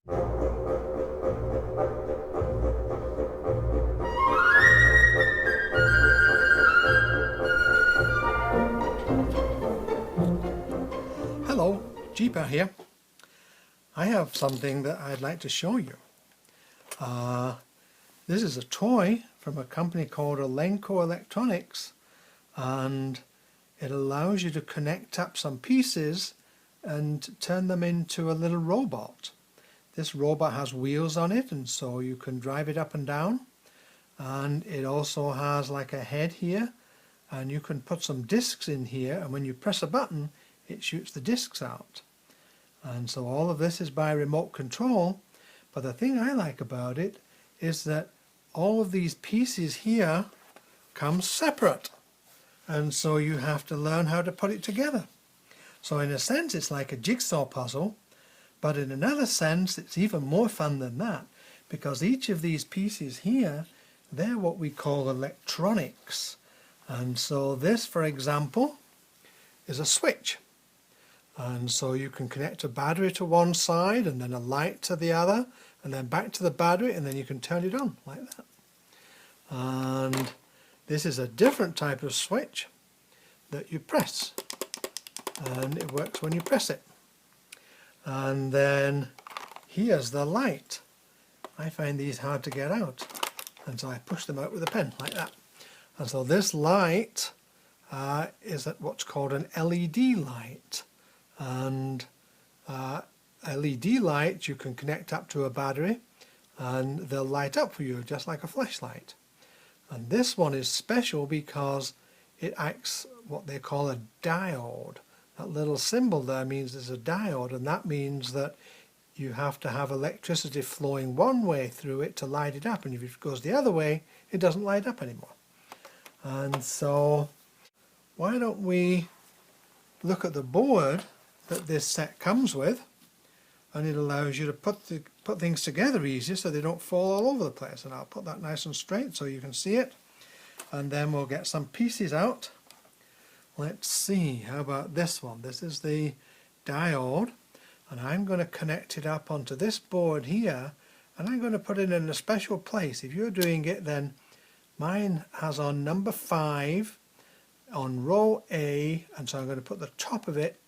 Hello, Jeeper here. I have something that I'd like to show you. This is a toy from a company called Elenco Electronics, and it allows you to connect up some pieces and turn them into a little robot. This robot has wheels on it, and so you can drive it up and down, and it also has like a head here, and you can put some discs in here, and when you press a button it shoots the discs out. And so all of this is by remote control, but the thing I like about it is that all of these pieces here come separate, and so you have to learn how to put it together. So in a sense it's like a jigsaw puzzle, but in another sense it's even more fun than that, because each of these pieces here, they're what we call electronics. And so this, for example, is a switch. And so you can connect a battery to one side and then a light to the other, and then back to the battery, and then you can turn it on like that. And this is a different type of switch that you press, and it works when you press it. And then here's the light. I find these hard to get out, and so I push them out with a pen like that. And so this light is what's called an LED light. And LED lights you can connect up to a battery and they'll light up for you just like a flashlight. And this one is special because it acts what they call a diode. That little symbol there means there's a diode, and that means that you have to have electricity flowing one way through it to light it up, and if it goes the other way it doesn't light up anymore. And so why don't we look at the board that this set comes with, and it allows you to put things together easier so they don't fall all over the place. And I'll put that nice and straight so you can see it, and then we'll get some pieces out. Let's see, how about this one? This is the diode, and I'm going to connect it up onto this board here, and I'm going to put it in a special place. If you're doing it, then mine has on number 5 on row A, and so I'm going to put the top of it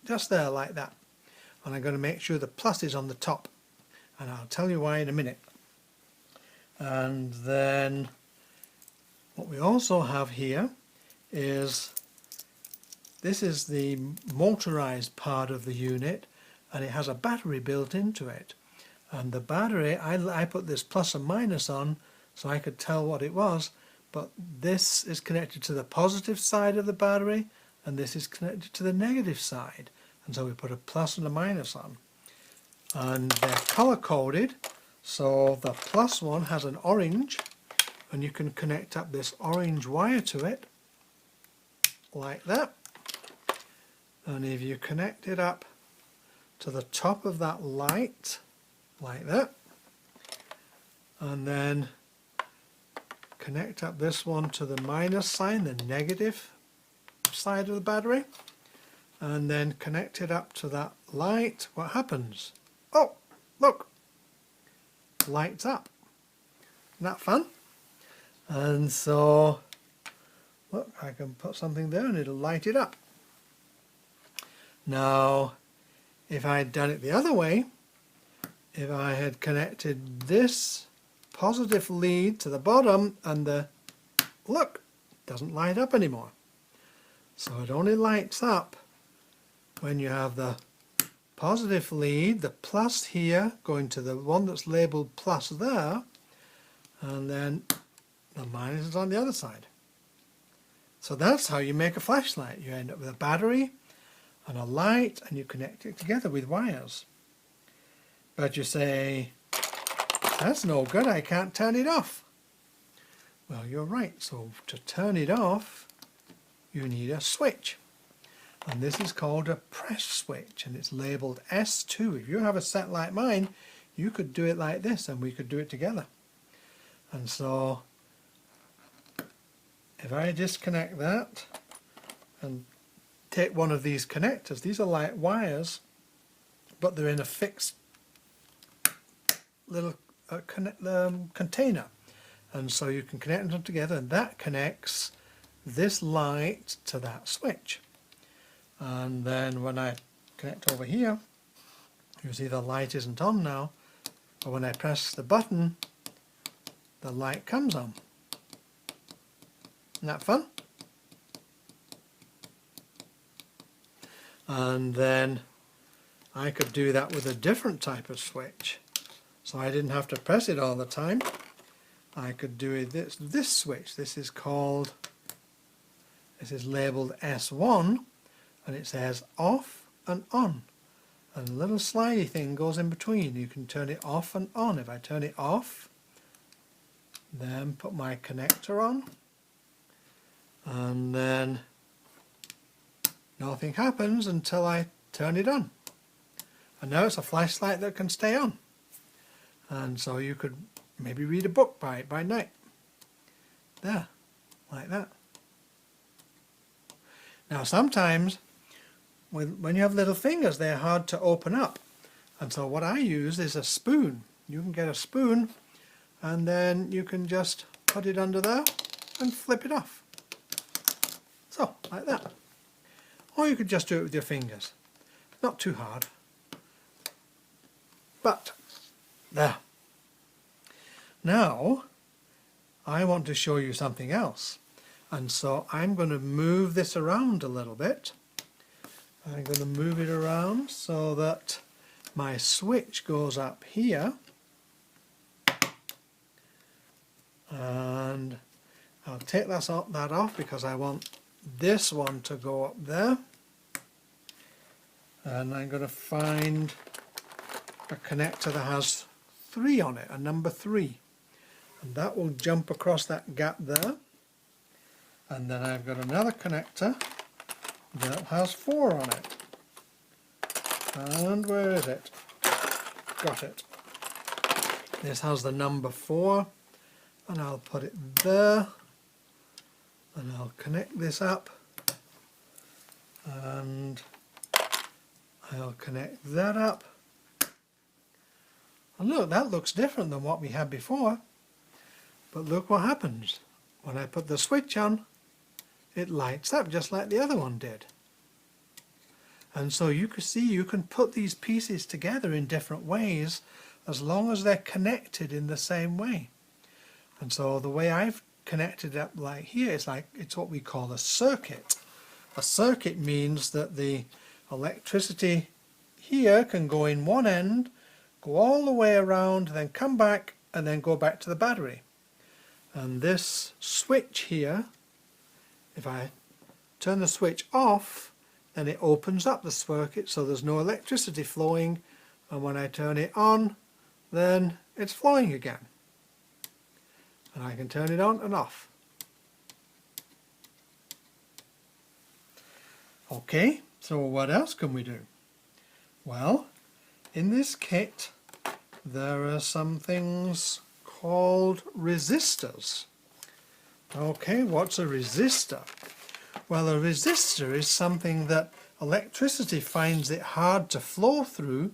just there like that, and I'm going to make sure the plus is on the top, and I'll tell you why in a minute. And then what we also have here is, this is the motorized part of the unit, and it has a battery built into it. And the battery, I put this plus and minus on so I could tell what it was, but this is connected to the positive side of the battery and this is connected to the negative side, and so we put a plus and a minus on, and they're color coded. So the plus one has an orange, and you can connect up this orange wire to it like that, and if you connect it up to the top of that light like that, and then connect up this one to the minus sign, the negative side of the battery, and then connect it up to that light, what happens? Oh, look, lights up. Isn't that fun? And so look, I can put something there and it'll light it up. Now if I had done it the other way, if I had connected this positive lead to the bottom, and look, it doesn't light up anymore. So it only lights up when you have the positive lead, the plus here going to the one that's labelled plus there, and then the minus is on the other side. So that's how you make a flashlight. You end up with a battery and a light, and you connect it together with wires. But you say, that's no good, I can't turn it off. Well, you're right. So to turn it off, you need a switch. And this is called a press switch, and it's labelled S2. If you have a set like mine, you could do it like this, and we could do it together. And so if I disconnect that and take one of these connectors, these are like wires, but they're in a fixed little container, and so you can connect them together, and that connects this light to that switch. And then when I connect over here, you see the light isn't on now, but when I press the button, the light comes on. Isn't that fun? And then I could do that with a different type of switch, so I didn't have to press it all the time. I could do it this switch. This is labeled S1, and it says off and on, and a little slidey thing goes in between. You can turn it off and on. If I turn it off, then put my connector on, and then nothing happens until I turn it on. And now it's a flashlight that can stay on. And so you could maybe read a book by it by night. There, like that. Now sometimes when you have little fingers, they're hard to open up. And so what I use is a spoon. You can get a spoon, and then you can just put it under there and flip it off. So, like that. Or you could just do it with your fingers. Not too hard. But, there. Now, I want to show you something else. And so I'm going to move this around a little bit. I'm going to move it around so that my switch goes up here. And I'll take that off because I want this one to go up there. And I'm going to find a connector that has 3 on it, a number 3. And that will jump across that gap there. And then I've got another connector that has 4 on it. And where is it? Got it. This has the number 4. And I'll put it there. And I'll connect this up. And I'll connect that up. And look, that looks different than what we had before. But look what happens. When I put the switch on, it lights up just like the other one did. And so you can see you can put these pieces together in different ways as long as they're connected in the same way. And so the way I've connected it up like here is it's what we call a circuit. A circuit means that the electricity here can go in one end, go all the way around, then come back, and then go back to the battery. And this switch here, if I turn the switch off, then it opens up the circuit so there's no electricity flowing, and when I turn it on, then it's flowing again. And I can turn it on and off. Okay, so what else can we do? Well, in this kit there are some things called resistors. Okay, what's a resistor? Well, a resistor is something that electricity finds it hard to flow through,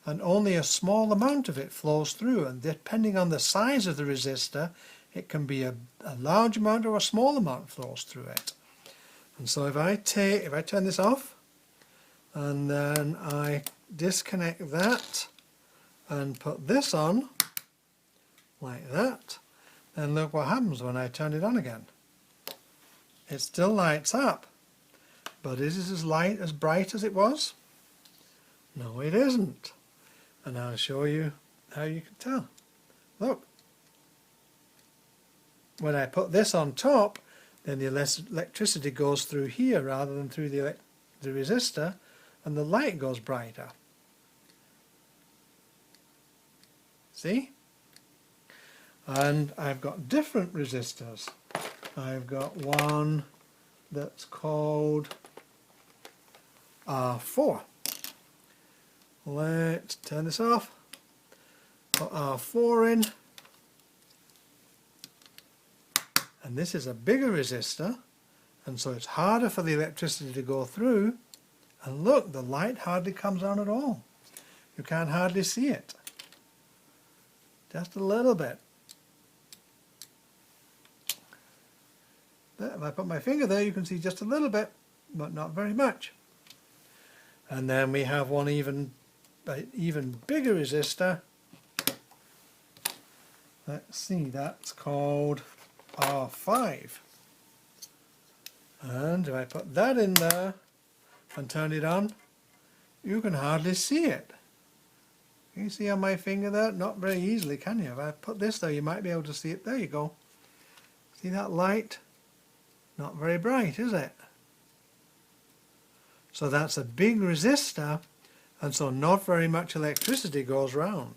and only a small amount of it flows through, and depending on the size of the resistor, it can be a large amount or a small amount flows through it. And so if I turn this off, and then I disconnect that and put this on like that, then look what happens when I turn it on again. It still lights up, but is it as bright as it was? No, it isn't. And I'll show you how you can tell. Look, when I put this on top, then the electricity goes through here rather than through the resistor, and the light goes brighter. See? And I've got different resistors. I've got one that's called R4. Let's turn this off. Put R4 in. And this is a bigger resistor, and so it's harder for the electricity to go through. And look, the light hardly comes on at all. You can't hardly see it. just a little bit. If I put my finger there, you can see just a little bit, but not very much. And then we have one even bigger resistor. Let's see, that's called R5. And if I put that in there and turn it on, you can hardly see it. Can you see on my finger there? Not very easily, can you? If I put this there, you might be able to see it. There you go. See that light? Not very bright, is it? So that's a big resistor, and so not very much electricity goes round.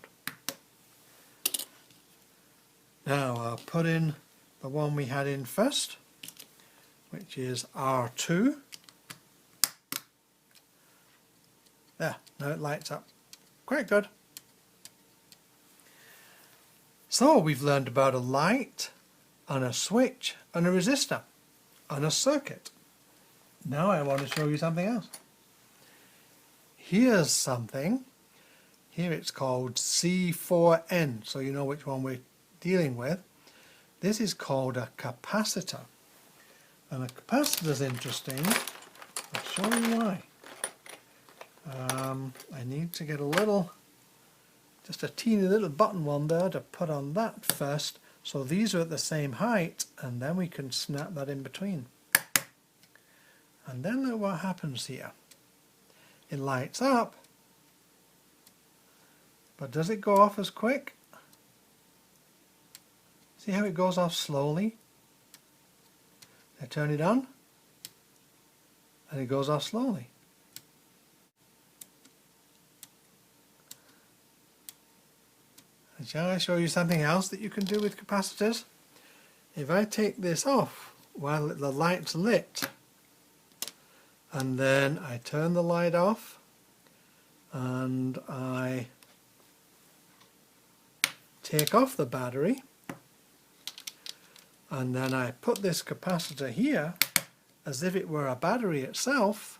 Now I'll put in the one we had in first, which is R2. There, now it lights up. Quite good. So we've learned about a light, and a switch, and a resistor, and a circuit. Now I want to show you something else. Here's something. Here it's called C4N, so you know which one we're dealing with. This is called a capacitor. And a capacitor is interesting. I'll show you why. I need to get just a teeny little button one there to put on that first. So these are at the same height, and then we can snap that in between. And then look what happens here. It lights up, but does it go off as quick? See how it goes off slowly? I turn it on, and it goes off slowly. And shall I show you something else that you can do with capacitors? If I take this off while the light's lit, and then I turn the light off, and I take off the battery, and then I put this capacitor here as if it were a battery itself,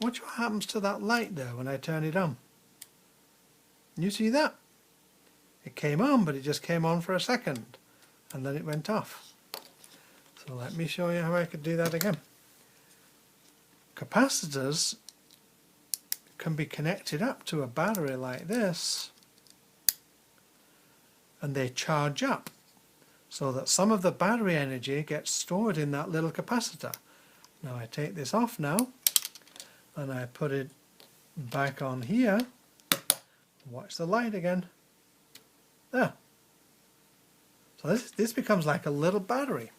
watch what happens to that light there when I turn it on. You see that? It came on, but it just came on for a second, and then it went off. So let me show you how I could do that again. Capacitors can be connected up to a battery like this, and they charge up so that some of the battery energy gets stored in that little capacitor. Now I take this off now, and I put it back on here. Watch the light again. There. So this becomes like a little battery.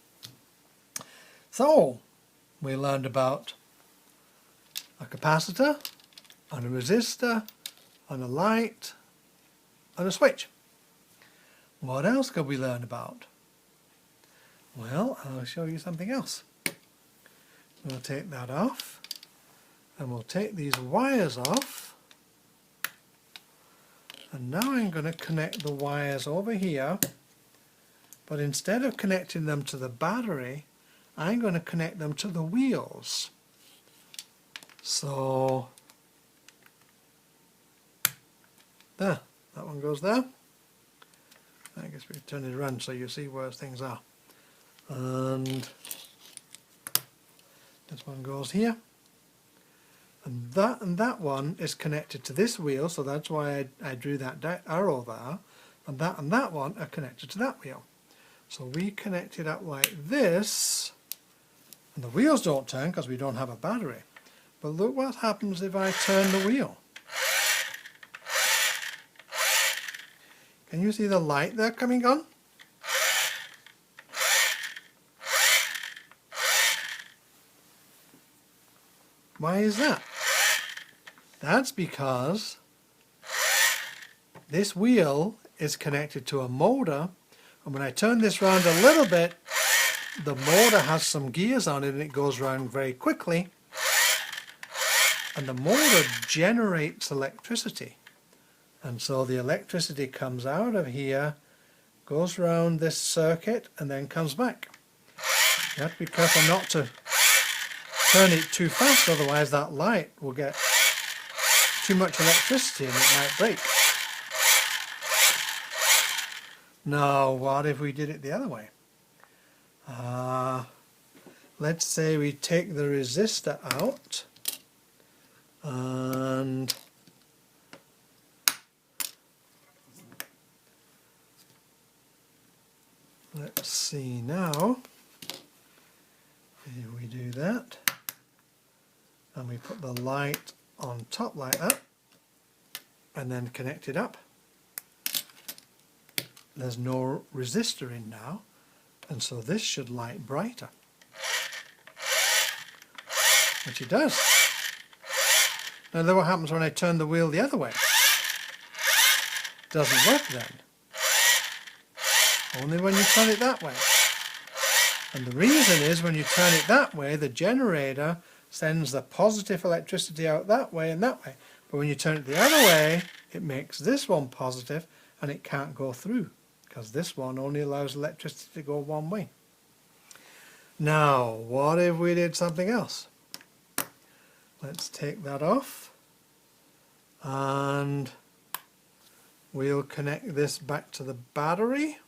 So we learned about a capacitor, and a resistor, and a light, and a switch. What else could we learn about? Well, I'll show you something else. We'll take that off, and we'll take these wires off. And now I'm going to connect the wires over here, but instead of connecting them to the battery, I'm going to connect them to the wheels. So, there, that one goes there. I guess we turn it around so you see where things are. And this one goes here. And that one is connected to this wheel, so that's why I drew that arrow there. And that one are connected to that wheel. So we connect it up like this, and the wheels don't turn because we don't have a battery. But look what happens if I turn the wheel. Can you see the light there coming on? Why is that? That's because this wheel is connected to a motor, and when I turn this round a little bit, the motor has some gears on it and it goes round very quickly, and the motor generates electricity. And so the electricity comes out of here, goes round this circuit, and then comes back. You have to be careful not to turn it too fast, otherwise that light will get too much electricity and it might break. Now, what if we did it the other way? Let's say we take the resistor out and let's see now. If we do that and we put the light on top like that and then connect it up, there's no resistor in now, and so this should light brighter, which it does. Now then what happens when I turn the wheel the other way? It doesn't work then. Only when you turn it that way. And the reason is when you turn it that way, the generator sends the positive electricity out that way and that way. But when you turn it the other way, it makes this one positive and it can't go through, because this one only allows electricity to go one way. Now, what if we did something else? Let's take that off and we'll connect this back to the battery,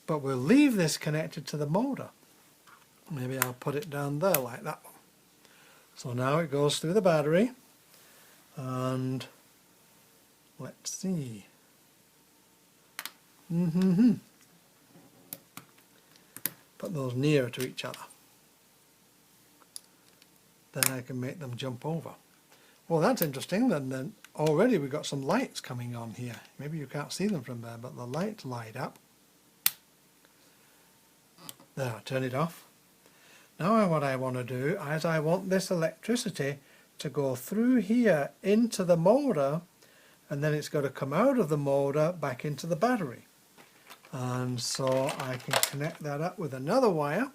but we'll leave this connected to the motor. Maybe I'll put it down there like that one. So now it goes through the battery, and let's see. Put those nearer to each other. Then I can make them jump over. Well, that's interesting. Then already we've got some lights coming on here. Maybe you can't see them from there, but the lights light up. There, turn it off. Now what I want to do is I want this electricity to go through here into the motor, and then it's got to come out of the motor back into the battery. And so I can connect that up with another wire.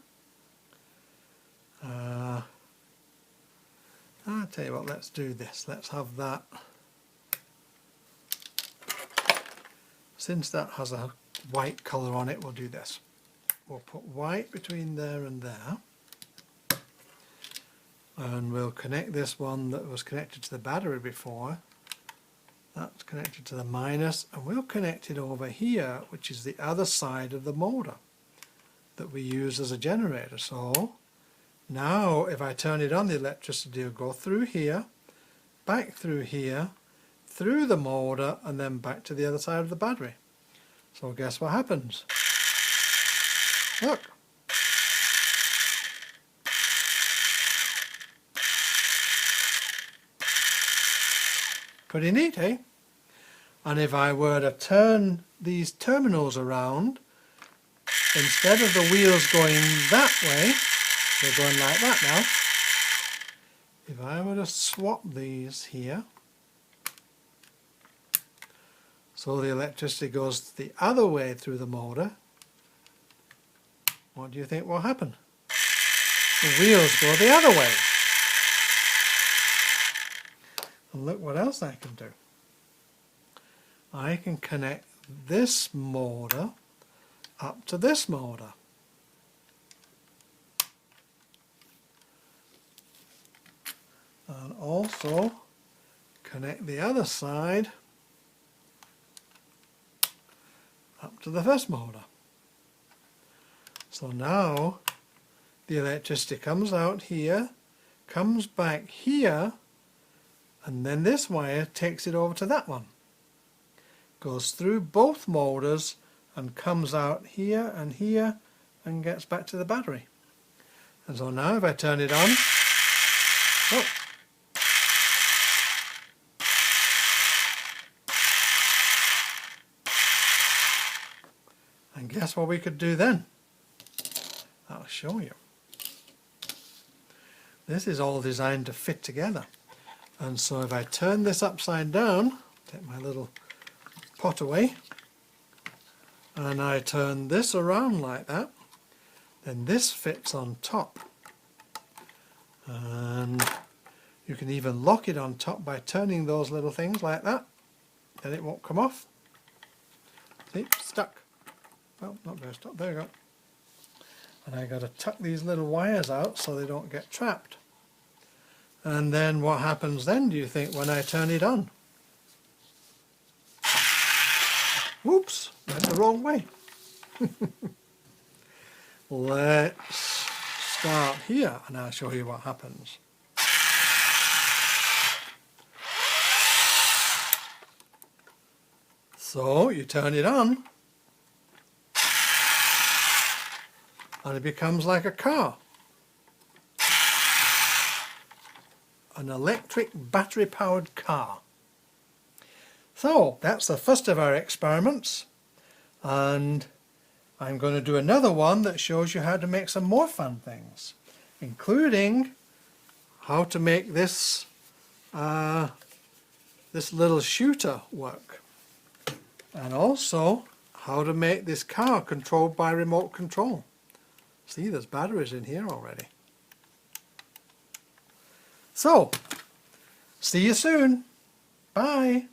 I'll tell you what, let's do this. Let's have that. Since that has a white colour on it, we'll do this. We'll put white between there and there. And we'll connect this one that was connected to the battery before. That's connected to the minus, and we'll connect it over here, which is the other side of the motor that we use as a generator. So now if I turn it on, the electricity will go through here, back through here, through the motor, and then back to the other side of the battery. So guess what happens? Look. Pretty neat, eh? And if I were to turn these terminals around, instead of the wheels going that way, they're going like that now. If I were to swap these here, so the electricity goes the other way through the motor, what do you think will happen? The wheels go the other way. And look what else I can do. I can connect this motor up to this motor. And also connect the other side up to the first motor. So now the electricity comes out here, comes back here, and then this wire takes it over to that one. Goes through both motors and comes out here and gets back to the battery. And so now if I turn it on, oh, and guess what we could do then? I'll show you. This is all designed to fit together. And so if I turn this upside down, take my little pot away, and I turn this around like that, then this fits on top. And you can even lock it on top by turning those little things like that. Then it won't come off. See, stuck. Well, not very stuck. There you go. And I got to tuck these little wires out so they don't get trapped. And then what happens then, do you think, when I turn it on? Whoops, went the wrong way. Let's start here and I'll show you what happens. So you turn it on and it becomes like a car. An electric battery powered car. So that's the first of our experiments, and I'm going to do another one that shows you how to make some more fun things, including how to make this this little shooter work, and also how to make this car controlled by remote control. See, there's batteries in here already. So, see you soon. Bye.